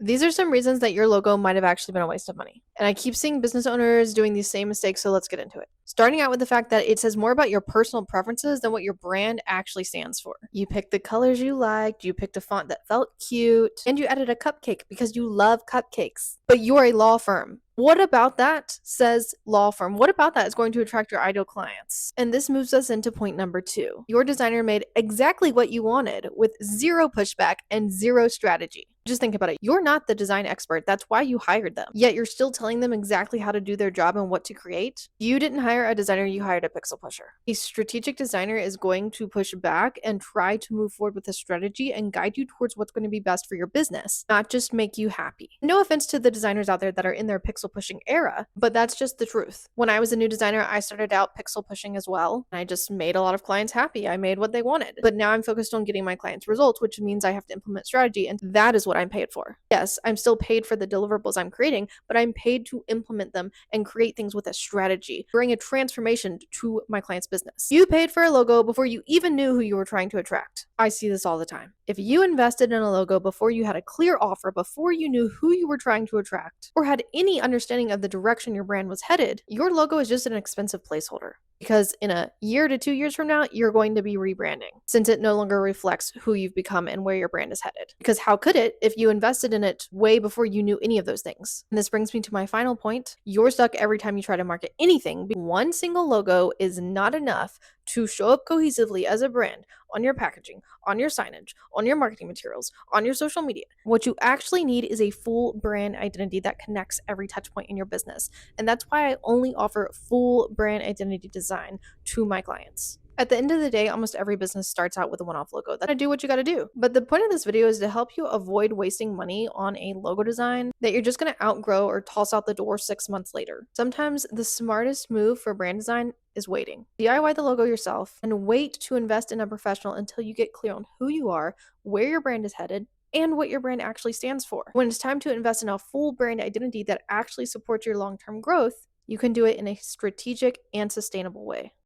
These are some reasons that your logo might have actually been a waste of money. And I keep seeing business owners doing these same mistakes, so let's get into it. Starting out with the fact that it says more about your personal preferences than what your brand actually stands for. You picked the colors you liked, you picked a font that felt cute, and you added a cupcake because you love cupcakes. But you're a law firm. What about that says law firm? What about that is going to attract your ideal clients? And this moves us into point number 2. Your designer made exactly what you wanted with zero pushback and zero strategy. Just think about it. You're not the design expert. That's why you hired them. Yet you're still telling them exactly how to do their job and what to create. You didn't hire a designer, you hired a pixel pusher. A strategic designer is going to push back and try to move forward with a strategy and guide you towards what's going to be best for your business, not just make you happy. No offense to the designers out there that are in their pixel pushing era, but that's just the truth. When I was a new designer, I started out pixel pushing as well. I just made a lot of clients happy. I made what they wanted. But now I'm focused on getting my clients results, which means I have to implement strategy, and that is what I'm paid for. Yes, I'm still paid for the deliverables I'm creating, but I'm paid to implement them and create things with a strategy, bring a transformation to my client's business. You paid for a logo before you even knew who you were trying to attract. I see this all the time. If you invested in a logo before you had a clear offer, before you knew who you were trying to attract, or had any understanding of the direction your brand was headed, your logo is just an expensive placeholder. Because in a year to 2 years from now, you're going to be rebranding since it no longer reflects who you've become and where your brand is headed. Because how could it if you invested in it way before you knew any of those things? And this brings me to my final point. You're stuck every time you try to market anything. One single logo is not enough to show up cohesively as a brand on your packaging, on your signage, on your marketing materials, on your social media. What you actually need is a full brand identity that connects every touch point in your business. And that's why I only offer full brand identity design to my clients. At the end of the day, almost every business starts out with a one-off logo. That's do what you gotta do. But the point of this video is to help you avoid wasting money on a logo design that you're just gonna outgrow or toss out the door 6 months later. Sometimes the smartest move for brand design is waiting. DIY the logo yourself and wait to invest in a professional until you get clear on who you are, where your brand is headed, and what your brand actually stands for. When it's time to invest in a full brand identity that actually supports your long-term growth, you can do it in a strategic and sustainable way.